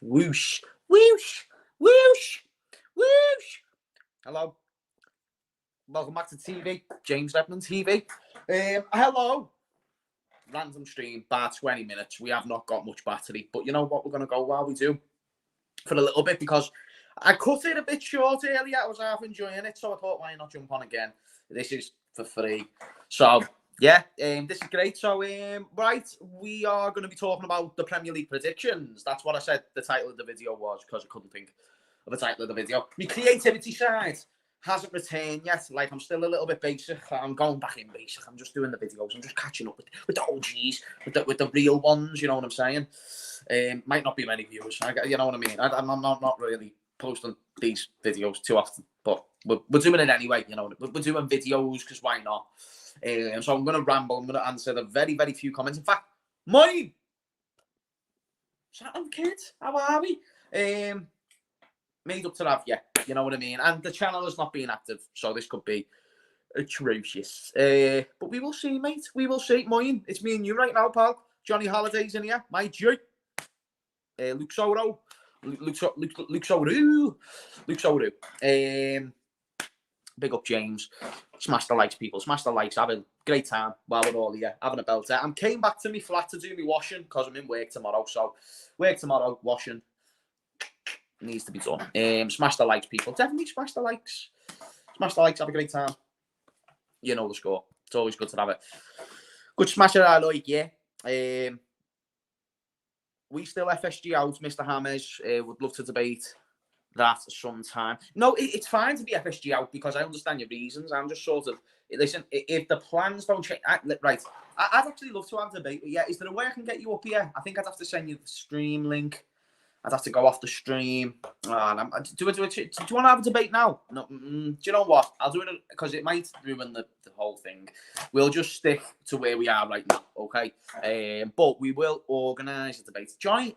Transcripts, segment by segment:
Whoosh, whoosh, whoosh, whoosh. Hello. Welcome back to TV. James Redmond TV. Hello. Random stream, about 20 minutes. We have not got much battery, but you know what? We're going to go while we do for a little bit because I cut it a bit short earlier. I was half enjoying it, so I thought, why not jump on again? This is for free. So, yeah, this is great. So, right, we are going to be talking about the Premier League predictions. That's what I said the title of the video was because I couldn't think of the title of the video. My creativity side hasn't returned yet. Like, I'm still a little bit basic. I'm going back in basic. I'm just doing the videos. I'm just catching up with the OGs, with the real ones, you know what I'm saying? Might not be many viewers, you know what I mean? I'm not really posting these videos too often, but we're doing it anyway, you know. We're doing videos because why not? So I'm going to ramble. I'm going to answer the very, very few comments. In fact, mine! Shout out, kids. How are we? Made up to have, yeah. You know what I mean? And the channel has not been active, so this could be atrocious. But we will see, mate. We will see. Mine, it's me and you right now, pal. Johnny Holiday's in here. My G. Luke Soro. Luke Soro. Big up, James. Smash the likes, people. Smash the likes. Have a great time while we're all here. Having a belter. I came back to me flat to do my washing because I'm in work tomorrow. So, work tomorrow, washing. Needs to be done. Smash the likes, people. Definitely smash the likes. Smash the likes. Have a great time. You know the score. It's always good to have it. Good smasher, I like, yeah. We still FSG out, Mr. Hamez. Would love to debate that sometime. No, it's fine to be FSG out because I understand your reasons. I'm just sort of, listen, if the plans don't change, right, I'd actually love to have a debate. Yeah, is there a way I can get you up here? I think I'd have to send you the stream link. I'd have to go off the stream. Do you want to have a debate now? No, do you know what? I'll do it because it might ruin the whole thing. We'll just stick to where we are right now, okay? But we will organise a debate. Johnny,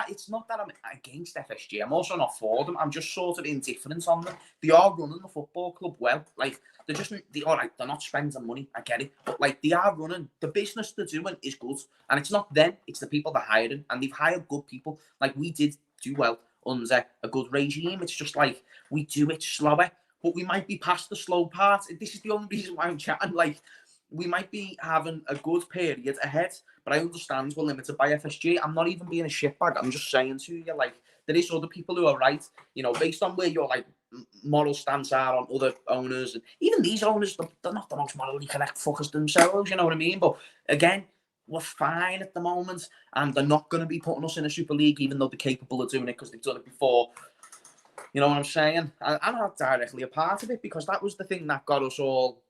it's not that I'm against FSG. I'm also not for them. I'm just sort of indifferent on them. They are running the football club well. Like, all right, they're not spending money. I get it. But, like, they are running. The business they're doing is good. And it's not them. It's the people they're hiring. And they've hired good people. Like, we did do well under a good regime. It's just like, we do it slower. But we might be past the slow part. This is the only reason why I'm chatting. Like, we might be having a good period ahead. But I understand we're limited by FSG. I'm not even being a shitbag. I'm just saying to you, like, there is other people who are right. You know, based on where your, like, moral stance are on other owners. And even these owners, they're not the most morally correct fuckers themselves, you know what I mean? But again, we're fine at the moment, and they're not going to be putting us in a Super League, even though they're capable of doing it because they've done it before. You know what I'm saying? I'm not directly a part of it because that was the thing that got us all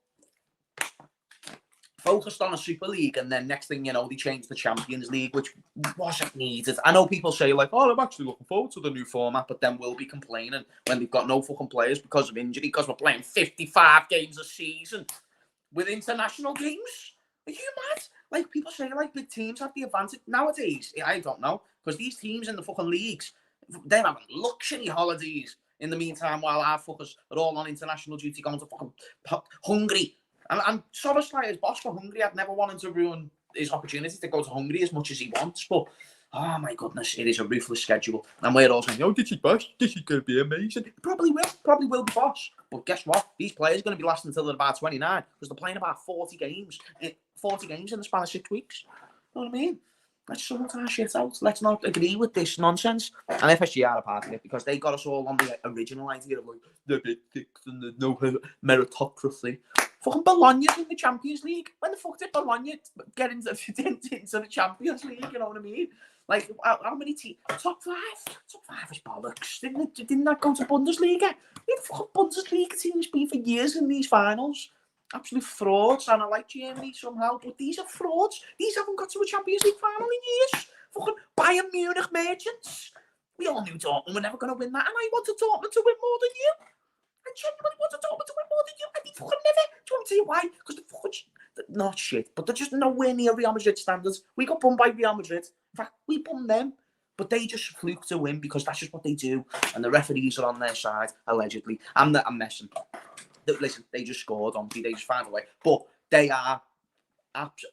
focused on a Super League, and then next thing you know, they changed the Champions League, which wasn't needed. I know people say, like, oh, I'm actually looking forward to the new format, but then we'll be complaining when they've got no fucking players because of injury, because we're playing 55 games a season with international games. Are you mad? Like, people say, like, big teams have the advantage. Nowadays, I don't know, because these teams in the fucking leagues, they're having luxury holidays in the meantime while our fuckers are all on international duty going to fucking Hungary. And Soboslai, his boss for Hungary, I'd never wanted to ruin his opportunity to go to Hungary as much as he wants. But, oh my goodness, it is a ruthless schedule. And we're all saying, oh, this is boss. This is going to be amazing. It probably will be boss. But guess what? These players are going to be lasting until they're about 29 because they're playing about 40 games in the span of 6 weeks. You know what I mean? Let's sort our shit out. Let's not agree with this nonsense. And FSG are a part of it because they got us all on the original idea of, like, the big six and the no meritocracy. Fucking Bologna's in the Champions League. When the fuck did Bologna get into the Champions League? You know what I mean? Like, how many teams? Top five? Top five is bollocks. Didn't that go to Bundesliga? Where the fucking Bundesliga teams been for years in these finals? Absolute frauds. And I like Germany somehow, but these are frauds. These haven't got to a Champions League final in years. Fucking Bayern Munich merchants. We all knew Dortmund were never going to win that, and I wanted Dortmund to win more than you. I genuinely wanted Dortmund to win more than you, and they fucking never. Do you want me to tell you why? Because the fucking not shit, but they're just nowhere near Real Madrid standards. We got bummed by Real Madrid. In fact, we bummed them, but they just fluke to win because that's just what they do, and the referees are on their side allegedly. I'm messing. Listen, they just scored on me. They just found a way, but they are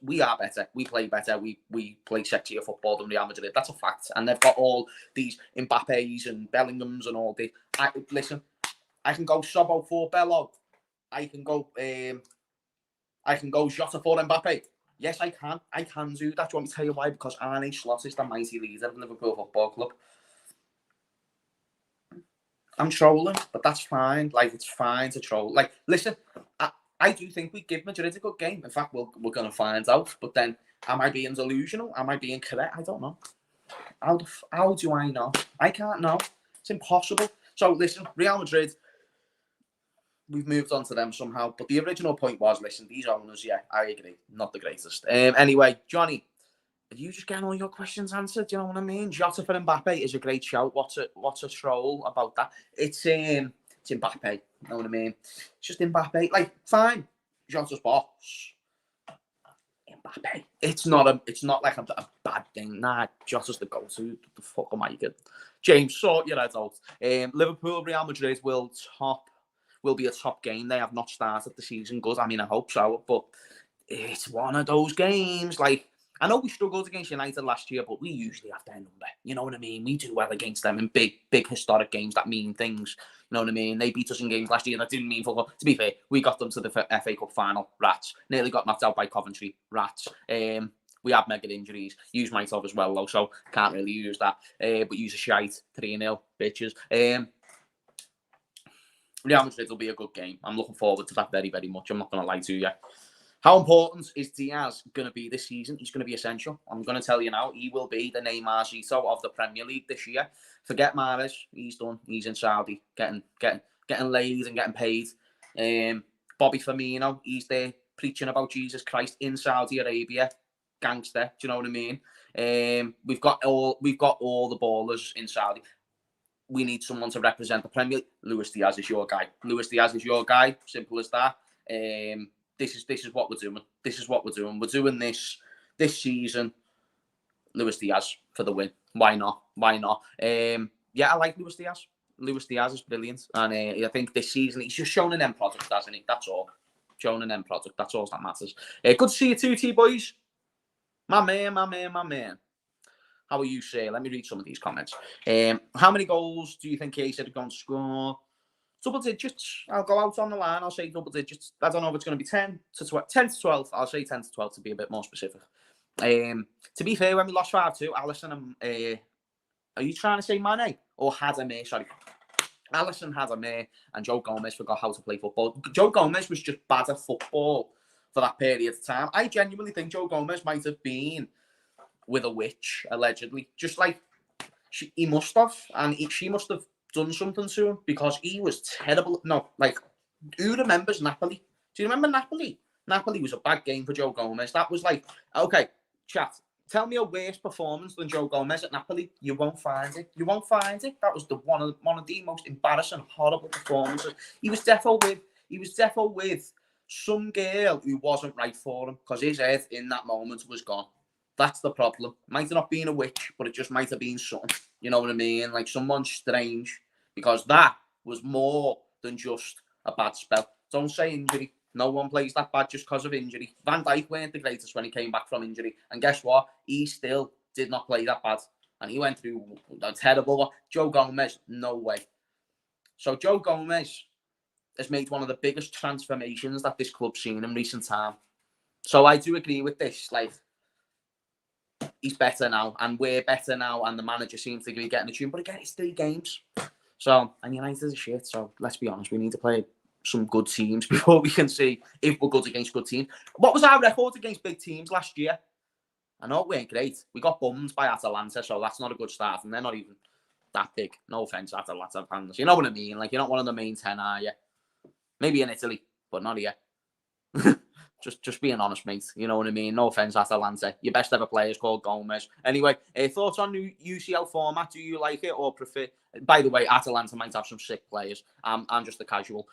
We are better. We play better. We play sexier football than Real Madrid. That's a fact. And they've got all these Mbappes and Bellinghams and all this. Listen, I can go Sobo for Bello. I can go Jota for Mbappe. Yes, I can. I can do that. Do you want me to tell you why? Because Arne Slot is the mighty leader of Liverpool Football Club. I'm trolling, but that's fine. Like, it's fine to troll. Like, listen, I do think we give Madrid a good game. In fact, we're going to find out. But then, am I being delusional? Am I being correct? I don't know. How do I know? I can't know. It's impossible. So, listen, Real Madrid, we've moved on to them somehow. But the original point was, listen, these owners, yeah, I agree. Not the greatest. Anyway, Johnny, are you just getting all your questions answered? Do you know what I mean? Jota for Mbappe is a great shout. What's a troll about that? It's Mbappe. You know what I mean? It's just Mbappe. Like, fine. Jota's boss. Mbappe. It's not like a bad thing. Nah, Jota's the go-to. What the fuck am I getting? James, sort your head out. Liverpool, Real Madrid will be a top game. They have not started the season good. I mean, I hope so, but it's one of those games. Like, I know we struggled against United last year, but we usually have their number. You know what I mean? We do well against them in big historic games that mean things. You know what I mean? They beat us in games last year that didn't mean football. To be fair, we got them to the FA Cup final. Rats. Nearly got knocked out by Coventry. Rats. We had mega injuries. Use might have as well, though, so can't really use that. But use a shite. 3-0, bitches. Real Madrid will be a good game. I'm looking forward to that very, very much. I'm not going to lie to you. How important is Diaz going to be this season? He's going to be essential. I'm going to tell you now, he will be the Neymar Zito of the Premier League this year. Forget Mahrez. He's done. He's in Saudi, getting laid and getting paid. Bobby Firmino, he's there preaching about Jesus Christ in Saudi Arabia. Gangster, do you know what I mean? We've got all the ballers in Saudi. We need someone to represent the Premier League. Luis Diaz is your guy. Luis Diaz is your guy. Simple as that. This is what we're doing. This is what we're doing. We're doing this season. Luis Diaz for the win. Why not? Why not? Yeah, I like Luis Diaz. Luis Diaz is brilliant, and I think this season he's just shown an end product, hasn't he? That's all. Shown an end product. That's all that matters. Good to see you too, T-boys. My man. How are you, sir? Let me read some of these comments. How many goals do you think Case are going to score? Double digits. I'll go out on the line. I'll say double digits. I don't know if it's going to be 10 to 12. I'll say 10 to 12 to be a bit more specific. To be fair, when we lost 5-2, Alisson, are you trying to say Mane or Hamez? Sorry. Alisson, Hamez, and Joe Gomez forgot how to play football. Joe Gomez was just bad at football for that period of time. I genuinely think Joe Gomez might have been with a witch, allegedly. Just like he must have, and she must have done something to him because he was terrible. No, like, who remembers Napoli? Do you remember Napoli? Napoli was a bad game for Joe Gomez. That was like, okay, chat, tell me a worse performance than Joe Gomez at Napoli. You won't find it. You won't find it. That was one of the most embarrassing, horrible performances. He was defo with some girl who wasn't right for him because his head in that moment was gone. That's the problem. Might have not been a witch, but it just might have been something. You know what I mean? Like someone strange. Because that was more than just a bad spell. Don't say injury. No one plays that bad just because of injury. Van Dijk weren't the greatest when he came back from injury. And guess what? He still did not play that bad. And he went through a terrible one. Joe Gomez, no way. So Joe Gomez has made one of the biggest transformations that this club's seen in recent time. So I do agree with this. Like, he's better now, and we're better now, and the manager seems to be getting a tune. But again, it's 3 games. So, and United is shit. So let's be honest, we need to play some good teams before we can see if we're good against good teams. What was our record against big teams last year? I know it weren't great. We got bummed by Atalanta, so that's not a good start, and they're not even that big. No offense, Atalanta fans. You know what I mean? Like, you're not one of the main 10, are you? Maybe in Italy, but not here. Just being honest, mate. You know what I mean? No offense, Atalanta. Your best ever player is called Gomez. Anyway, thoughts on new UCL format? Do you like it or prefer? By the way, Atalanta might have some sick players. I'm just a casual.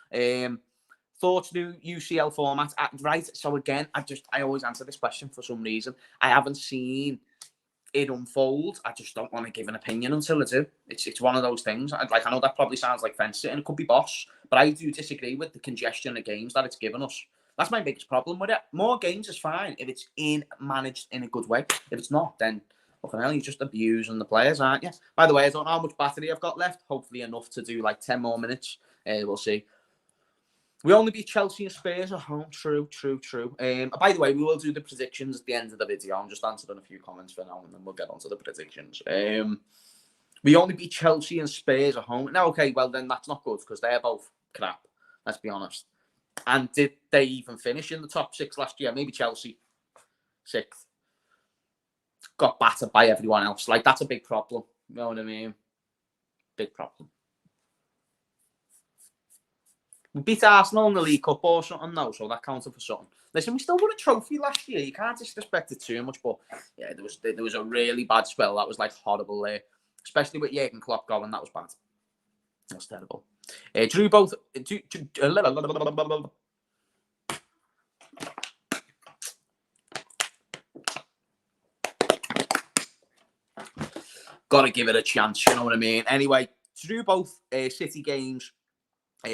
Thoughts new UCL format? Right. So again, I always answer this question for some reason. I haven't seen it unfold. I just don't want to give an opinion until I do. It's one of those things. I know that probably sounds like fence sitting. It could be boss, but I do disagree with the congestion of games that it's given us. That's my biggest problem with it. More games is fine if it's managed in a good way. If it's not, then fucking hell, you're just abusing the players, aren't you? By the way, I don't know how much battery I've got left. Hopefully enough to do like 10 more minutes. We'll see. We only beat Chelsea and Spurs at home. True. By the way, we will do the predictions at the end of the video. I'm just answering a few comments for now, and then we'll get on to the predictions. We only beat Chelsea and Spurs at home. Now, okay, well, then that's not good because they're both crap. Let's be honest. And did they even finish in the top 6 last year? Maybe Chelsea, 6th. Got battered by everyone else. Like, that's a big problem. You know what I mean? Big problem. We beat Arsenal in the League Cup or something now, so that counted for something. Listen, we still won a trophy last year. You can't disrespect it too much, but yeah, there was a really bad spell. That was like horrible there, especially with Jurgen Klopp going. That was bad. That was terrible. Drew both. Got to give it a chance. You know what I mean? Anyway, drew both City games.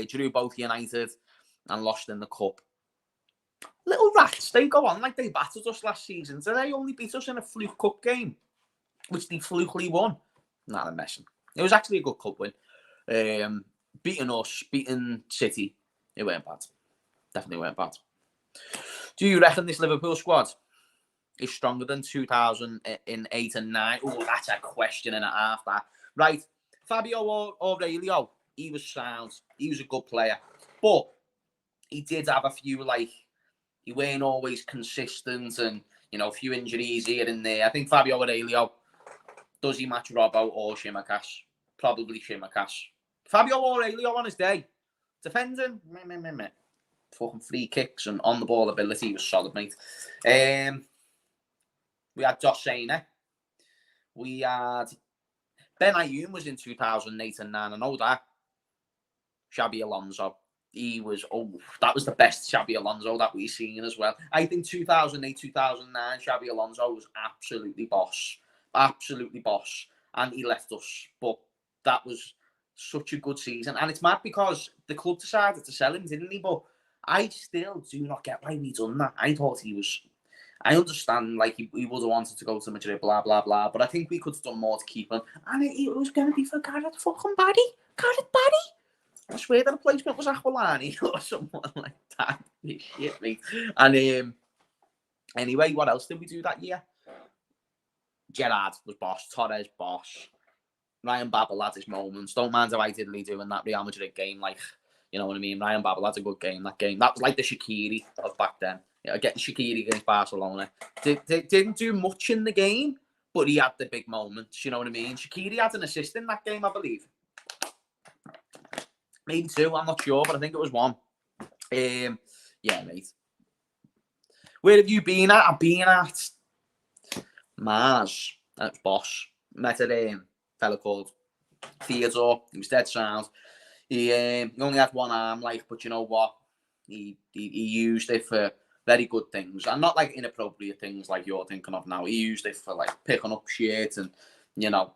Drew both United and lost in the cup. Little rats, they go on like they battered us last season. So they only beat us in a fluke cup game, which they flukely won. Nah, I'm messing. It was actually a good cup win. Beating us, beating City, it weren't bad. Definitely weren't bad. Do you reckon this Liverpool squad is stronger than 2008 and 9? Oh, that's a question and a half, that. Right, Fabio Aurelio. He was sound. He was a good player. But he did have a few, like, he weren't always consistent and, you know, a few injuries here and there. I think Fabio Aurelio, does he match Robbo or Shimakash? Probably Shimakash. Fabio Aurelio on his day. Defending, fucking free kicks and on the ball ability was solid, mate. We had Josh Sainer. We had Ben Ayoun was in 2008 and 9. I know that. Xabi Alonso. That was the best Xabi Alonso that we've seen as well. I think 2008, 2009, Xabi Alonso was absolutely boss. Absolutely boss. And he left us. But that was such a good season. And it's mad because the club decided to sell him, didn't he? But I still do not get why he done that. I thought he was... I understand, like, he would have wanted to go to Madrid, blah, blah, blah. But I think we could have done more to keep him. And it was going to be for Gareth fucking Barry. Gareth Barry. I swear the replacement was Aquilani or someone like that. Shit, mate. And anyway, what else did we do that year? Gerrard was boss. Torres, boss. Ryan Babel had his moments. Don't mind how I diddly do in that Real Madrid game. Like, you know what I mean? Ryan Babel had a good game, that game. That was like the Shaqiri of back then. Yeah, getting Shaqiri against Barcelona. Didn't do much in the game, but he had the big moments. You know what I mean? Shaqiri had an assist in that game, I believe. Maybe 2, I'm not sure, but I think it was 1. Yeah, mate. Where have you been at? I've been at Mars. That's boss. Met a fella called Theodore. He was dead sound. He only had one arm, like, but you know what? He used it for very good things. And not like inappropriate things like you're thinking of now. He used it for like picking up shit and, you know,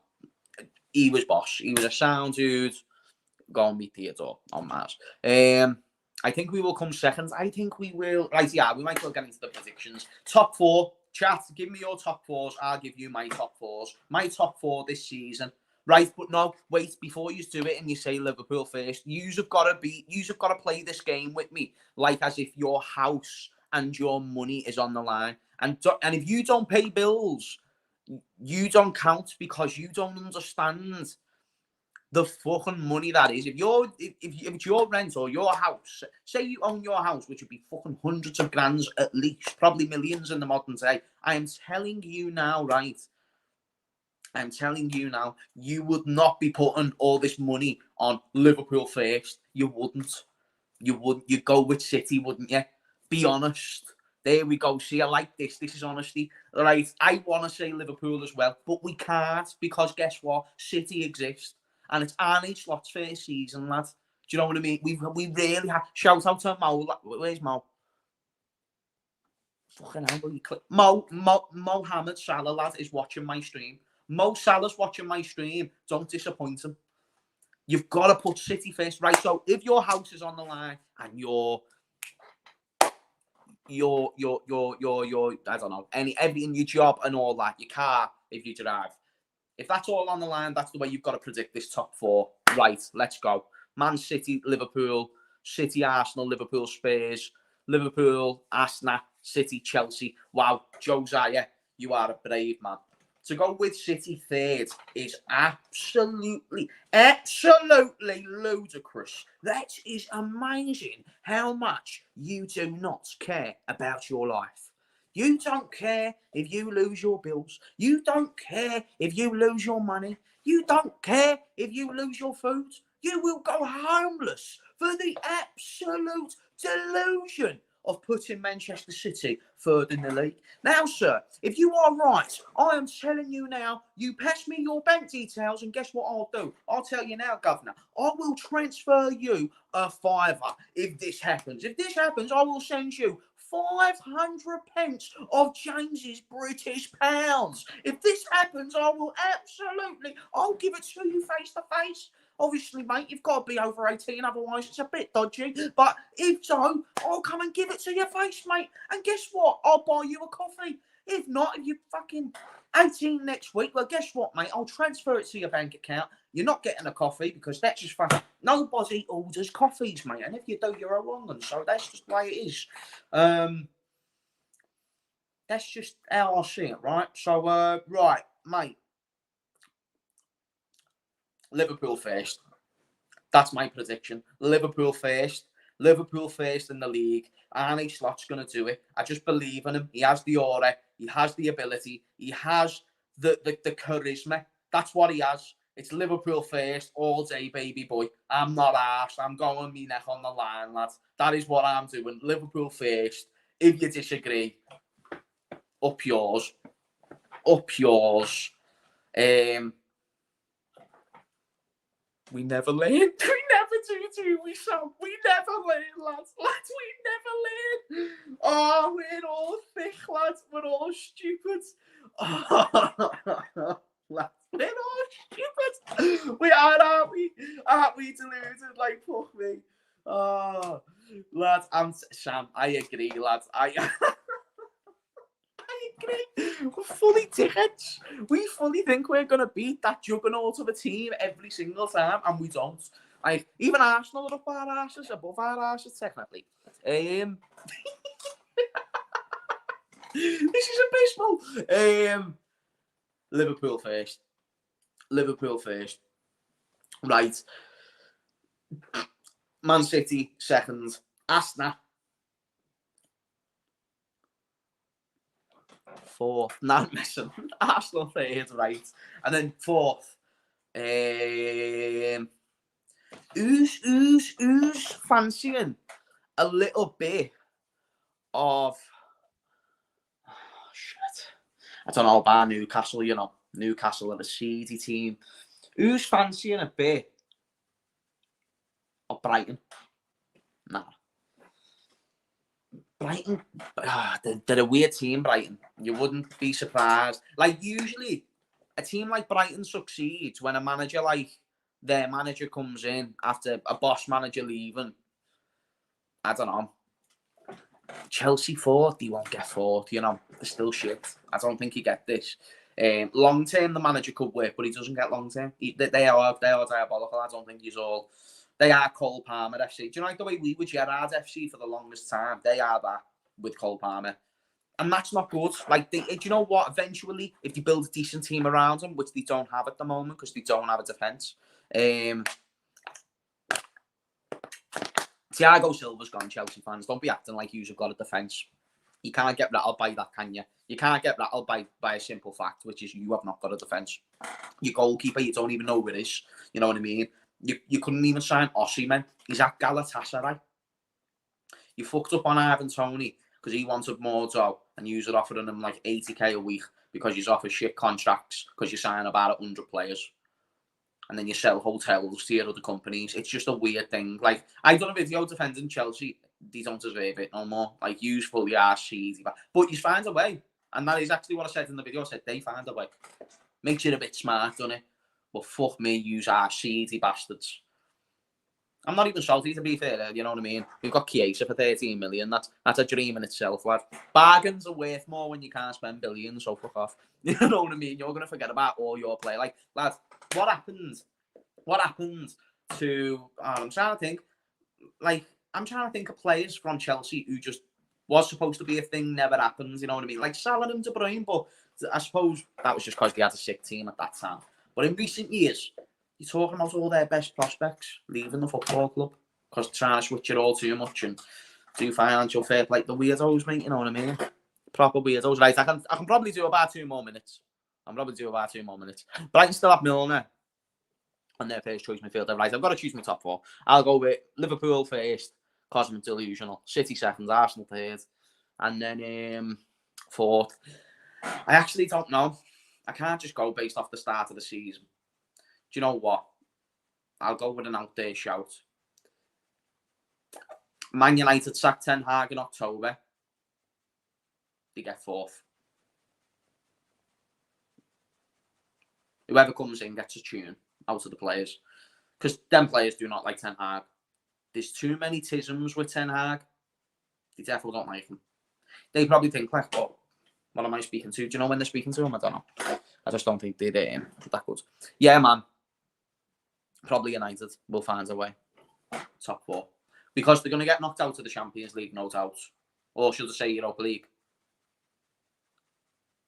he was boss. He was a sound dude. Go and meet Theodore on Mars. I think we will come second. I think we will. Right, yeah, we might well get into the predictions. Top 4. Chat, give me your top 4s. I'll give you my top 4s. My top 4 this season. Right, but no, wait, before you do it and you say Liverpool first, you've got to play this game with me like as if your house and your money is on the line. And if you don't pay bills, you don't count because you don't understand the fucking money that is. If it's your rent or your house, say you own your house, which would be fucking hundreds of grands at least, probably millions in the modern day. I am telling you now, right? I'm telling you now, you would not be putting all this money on Liverpool first. You wouldn't. You'd go with City, wouldn't you? Be honest. There we go. See, I like this. This is honesty. Right, I want to say Liverpool as well, but we can't because guess what? City exists. And it's Arne Slot's first season, lad. Do you know what I mean? We really have... Shout out to Mo. Where's Mo? Fucking hell, will you click? Mohamed Salah, lad, is watching my stream. Mo Salah's watching my stream. Don't disappoint him. You've got to put City first. Right, so if your house is on the line and you're I don't know, everything, your job and all that, your car, if you drive. If that's all on the line, that's the way you've got to predict this top four. Right, let's go. Man City, Liverpool, City, Arsenal, Liverpool, Spurs, Liverpool, Arsenal, City, Chelsea. Wow, Josiah, you are a brave man. To go with City third is absolutely ludicrous. That is amazing how much you do not care about your life. You don't care if you lose your bills. You don't care if you lose your money. You don't care if you lose your food. You will go homeless for the absolute delusion of putting Manchester City third in the league. Now, sir, if you are right, I am telling you now, you pass me your bank details and guess what I'll do? I'll tell you now, Governor, I will transfer you a £5 if this happens. If this happens, I will send you 500 pence of James's British pounds. If this happens, I'll give it to you face to face. Obviously, mate, you've got to be over 18, otherwise it's a bit dodgy. But if so, I'll come and give it to your face, mate. And guess what? I'll buy you a coffee. If not, if you're fucking 18 next week, well, guess what, mate? I'll transfer it to your bank account. You're not getting a coffee because that's just fucking... Nobody orders coffees, mate. And if you do, you're a wrong one. So that's just the way it is. That's just how I see it, right? So, right, mate. Liverpool first. That's my prediction. Liverpool first. Liverpool first in the league. Arne Slot's going to do it. I just believe in him. He has the aura. He has the ability. He has the charisma. That's what he has. It's Liverpool first all day, baby boy. I'm not arsed. I'm going me neck on the line, lads. That is what I'm doing. Liverpool first. If you disagree, up yours. Up yours. We never learn. We never do we, Sam? We never learn, lads. Lads, we never learn. Oh, we're all thick, lads. We're all stupid. Oh, lads, we're all stupid. We are, aren't we? Aren't we deluded? Like, fuck me. Oh, lads, Sam, I agree, lads. I agree. We're fully dickheads. We fully think we're going to beat that juggernaut of a team every single time, and we don't. Like, even Arsenal are up our arses, above our arses, technically. This is abysmal. Liverpool first. Liverpool first. Right. Man City second. Arsenal fourth. Not missing. Arsenal third, right. And then fourth. Who's fancying a little bit of... Oh, shit. I don't know about Newcastle, you know. Newcastle are a seedy team. Who's fancying a bit of Brighton? Nah. Brighton, they're a weird team, Brighton. You wouldn't be surprised. Like, usually, a team like Brighton succeeds when a manager like their manager comes in after a boss manager leaving. I don't know. Chelsea fourth, they won't get fourth, you know. They're still shit. I don't think you get this. Long term, the manager could work, but he doesn't get long term. They are diabolical. I don't think he's all... They are Cole Palmer FC. Do you know, like the way we were Gerrard FC for the longest time? They are that with Cole Palmer. And that's not good. Like, do you know what? Eventually, if they build a decent team around them, which they don't have at the moment because they don't have a defence. Thiago Silva's gone, Chelsea fans. Don't be acting like you've got a defence. You can't get rattled by that, can you? You can't get rattled by a simple fact, which is you have not got a defence. Your goalkeeper, you don't even know who it is. You know what I mean? You couldn't even sign Ossie, man. He's at Galatasaray. You fucked up on Ivan Toney because he wanted more dough and you were offering him like 80k a week because you offer shit contracts because you sign about 100 players. And then you sell hotels to your other companies. It's just a weird thing. Like, I done a video defending Chelsea. They don't deserve it no more. Like, useful, yeah, seedy. But you find a way. And that is actually what I said in the video. I said, they find a way. Makes you a bit smart, doesn't it? But fuck me, use our seedy bastards. I'm not even salty, to be fair, you know what I mean? We've got Chiesa for 13 million. That's a dream in itself, lad. Bargains are worth more when you can't spend billions, so fuck off. You know what I mean? You're going to forget about all your play. Like, lad, what happened to... I'm trying to think. Like, I'm trying to think of players from Chelsea who just was supposed to be a thing, never happens, you know what I mean? Like Salah and De Bruyne, but I suppose that was just because they had a sick team at that time. But in recent years, you're talking about all their best prospects leaving the football club because they're trying to switch it all too much and do financial fair play. The weirdos, mate, you know what I mean? Proper weirdos. Right, I can probably do about 2 more minutes. But I can still have Milner on their first choice midfielder. Right, I've got to choose my top 4. I'll go with Liverpool first, Cosmic Delusional. City second, Arsenal third. And then 4th. I actually don't know. I can't just go based off the start of the season. Do you know what? I'll go with an out there shout. Man United sacked Ten Hag in October. They get 4th. Whoever comes in gets a tune out of the players. Because them players do not like Ten Hag. There's too many tisms with Ten Hag. They definitely don't like him. They probably think, like, oh, what am I speaking to? Do you know when they're speaking to him? I don't know. I just don't think they're that good. Yeah, man. Probably United will find a way. Top 4. Because they're going to get knocked out of the Champions League, no doubt. Or should I say Europa League?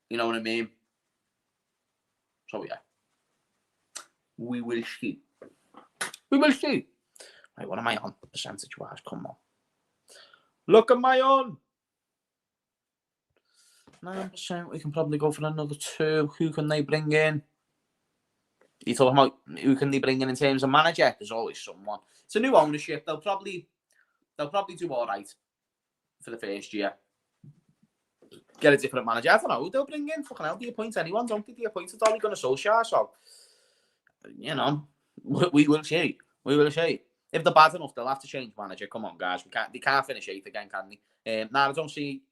You know what I mean? So, yeah. We will see. Right, what am I on? Percentage-wise, come on. Look at my own. 9%. We can probably go for another 2. Who can they bring in? You talking about who can they bring in terms of manager? There's always someone. It's a new ownership. They'll probably do all right for the first year. Get a different manager. I don't know who they'll bring in. Fucking hell, do you appoint anyone? Don't think they appointed Ole Gunnar Solskjaer. So, you know, we will see. If they're bad enough, they'll have to change manager. Come on, guys. They can't finish 8th again, can they? I don't see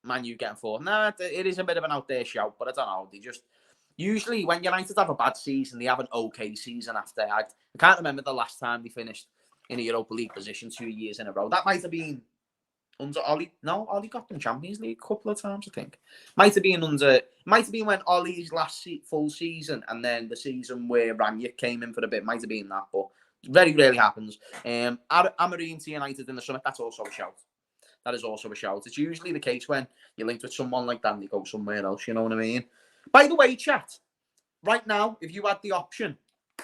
Man U getting 4th. It is a bit of an out there shout, but I don't know. They just... Usually, when United have a bad season, they have an okay season after. I can't remember the last time they finished in a Europa League position 2 years in a row. That might have been under Ollie. No, Ollie got them Champions League a couple of times, I think. Might have been when Ollie's last full season and then the season where Ranić came in for a bit. Might have been that, but very rarely happens. Amorim to United in the summer, that's also a shout. That is also a shout. It's usually the case when you're linked with someone like that and they go somewhere else, you know what I mean? By the way, chat, right now, if you had the option,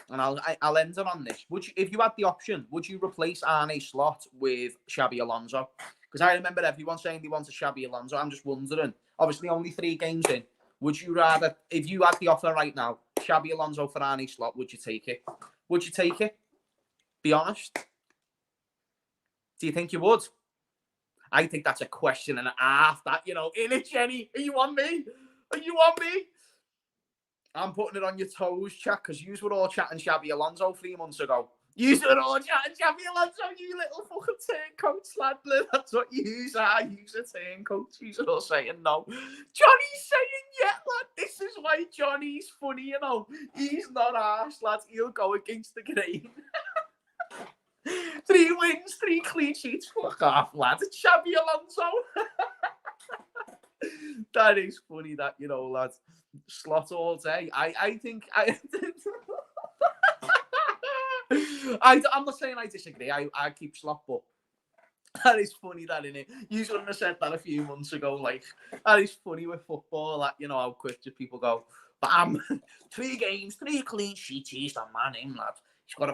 and I'll end it on this, if you had the option, would you replace Arne Slot with Xabi Alonso? Because I remember everyone saying they wanted Xabi Alonso. I'm just wondering, obviously only 3 games in, would you rather, if you had the offer right now, Xabi Alonso for Arne Slot, would you take it? Would you take it? Be honest. Do you think you would? I think that's a question and a half, that, you know, in it, Jenny. Are you on me? I'm putting it on your toes, chat, because you were all chatting Xabi Alonso 3 months ago. You were all chatting Xabi Alonso, you little fucking turncoat, lad. That's what you are. You're a turncoat. You're all saying no. Johnny's saying yeah, lad. This is why Johnny's funny, you know. He's not arse, lad. He'll go against the grain. 3 wins, 3 clean sheets. Fuck off, lad. It's Xabi Alonso. That is funny, that, you know, lads. Slot all day. I think I'm not saying I disagree. I keep Slot, but that is funny, that, innit? You shouldn't have said that a few months ago. Like, that is funny with football, that, you know, how quick do people go, bam, 3 games, 3 clean sheets. He's the man, him, lad. He's got a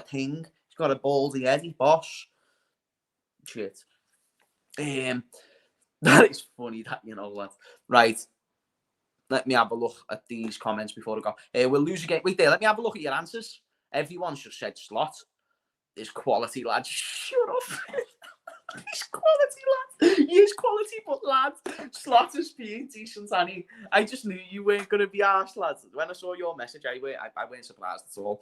thing. He's got a baldy head. He's boss. Shit. That is funny, that, you know, lad. Right. Let me have a look at these comments before I go. We'll lose again. Wait there. Let me have a look at your answers. Everyone's just said Slot. Is quality, lad. Shut up. He's quality, lad. He is quality, but, lad, Slot is being decent, and I just knew you weren't going to be arsed, lad. When I saw your message, I weren't surprised at all.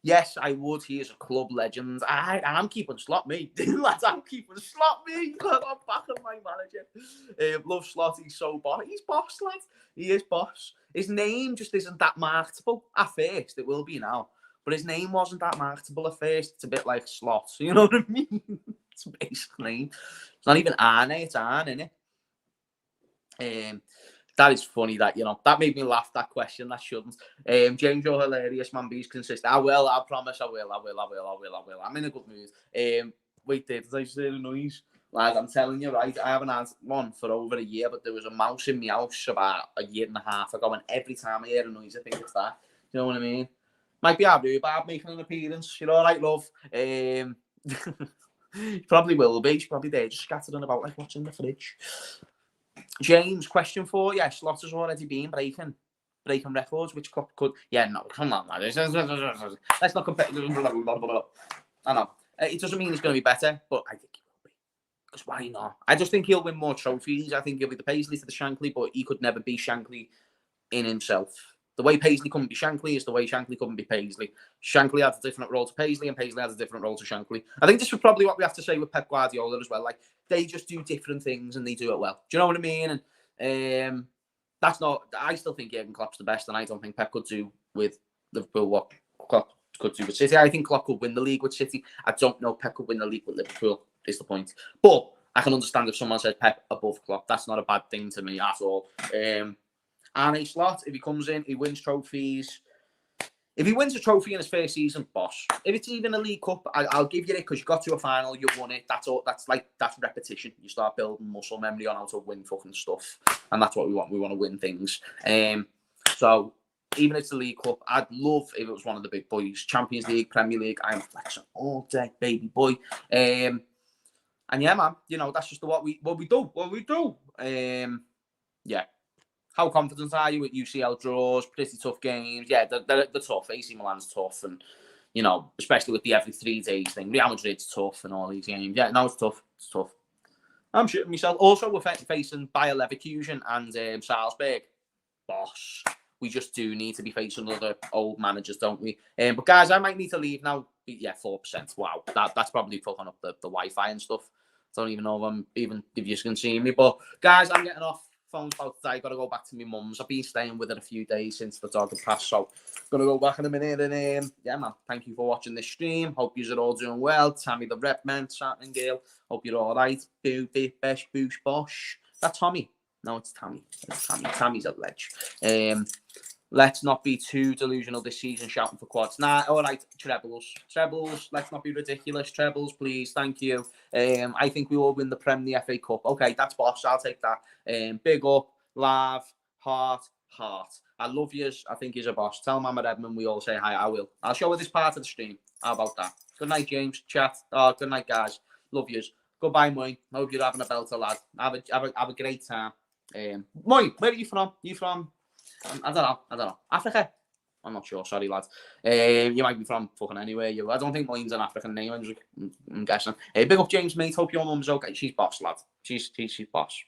Yes, I would. He is a club legend. I'm keeping Slot, me. Lads, I'm keeping Slot, me. I'm backing my manager. Love Slot. He's so boss. He's boss, lad. He is boss. His name just isn't that marketable at first. It will be now. but his name wasn't that marketable at first. It's a bit like Slot, you know what I mean? It's a basic name. It's not even Arne, it's Arne, isn't it? That is funny that, that made me laugh, that question. That shouldn't. James, you're hilarious, man. Be's consistent. I will, I promise I will. I'm in a good mood. Wait, did I say the noise? Like, I'm telling you, right, I haven't had one for over a year, but there was a mouse in my house about a year and a half ago, and every time I hear a noise, I think it's that. You know what I mean? Might be our rhubarb making an appearance. You're all right, love. Probably will be. She's probably there, just scattering about like what's in the fridge. James, question for you. Slot has already been breaking records. Which club could? Yeah, no, come on, man. Let's not compare. I know. It doesn't mean he's going to be better, but I think he will be. Because why not? I just think he'll win more trophies. I think he'll be the Paisley to the Shankly, but he could never be Shankly in himself. The way Paisley couldn't be Shankly is the way Shankly couldn't be Paisley. Shankly had a different role to Paisley, and Paisley had a different role to Shankly. I think this is probably what we have to say with Pep Guardiola as well. Like, they just do different things, and they do it well. Do you know what I mean? And that's not... I still think Jurgen Klopp's the best, and I don't think Pep could do with Liverpool what Klopp could do with City. I think Klopp could win the league with City. I don't know Pep could win the league with Liverpool, is the point. But I can understand if someone says Pep above Klopp. That's not a bad thing to me at all. Arne Slot, if he comes in, he wins trophies. If he wins a trophy in his first season, boss. If it's even a League Cup, I'll give you it because you got to a final, you won it. That's all. That's repetition. You start building muscle memory on how to win fucking stuff, and that's what we want. We want to win things. So even if it's the League Cup, I'd love if it was one of the big boys. Champions League, Premier League, I'm flexing all day, baby boy. And yeah, man, that's just what we do. Yeah. How confident are you with UCL draws? Pretty tough games. Yeah, they're tough. AC Milan's tough, and especially with the every 3 days thing. Real Madrid's tough, and all these games. Yeah, no, it's tough. It's tough. I'm shooting myself. Also, we're facing Bayer Leverkusen and Salzburg. Boss, we just do need to be facing other old managers, don't we? But guys, I might need to leave now. Yeah, 4%. Wow, that's probably fucking up the Wi-Fi and stuff. Don't even know if you can see me. But guys, I'm getting off. Phone's about today. Got to go back to my mum's. I've been staying with her a few days since the dog had passed, so gonna go back in a minute. And yeah, man, thank you for watching this stream. Hope you're all doing well. Tammy the rep man, Satin Girl. Hope you're all right. Boo, beep, besh, boosh, bosh. That's Tommy. No, it's Tammy. It's Tammy. Tammy's a ledge. Let's not be too delusional this season, shouting for quads. Nah, all right, trebles. Let's not be ridiculous. Trebles, please. Thank you. I think we will win the Prem, the FA Cup. Okay, that's boss. I'll take that. Big up, laugh, heart. I love yous. I think he's a boss. Tell Mama Edmund we all say hi. I will. I'll show her this part of the stream. How about that? Good night, James. Chat. Good night, guys. Love yous. Goodbye, Moy. Hope you're having a belter, lad. Have a great time. Moy, where are you from? You from? I don't know. Africa? I'm not sure. Sorry, lads. You might be from fucking anywhere. I don't think mine's an African name. I'm guessing. Big up, James, mate. Hope your mum's okay. She's boss, lad. She's boss.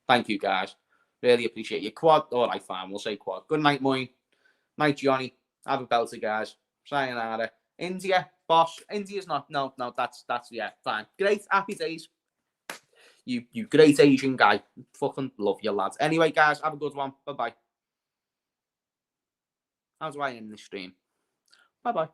Thank you, guys. Really appreciate you. Quad. All right, fine. We'll say quad. Good night, Moy. Night, Johnny. Have a belter, guys. Sayonara. India, boss. India's not. No. That's yeah, fine. Great. Happy days. You great Asian guy. Fucking love you, lads. Anyway, guys, have a good one. Bye-bye. How do I end this stream? Bye-bye.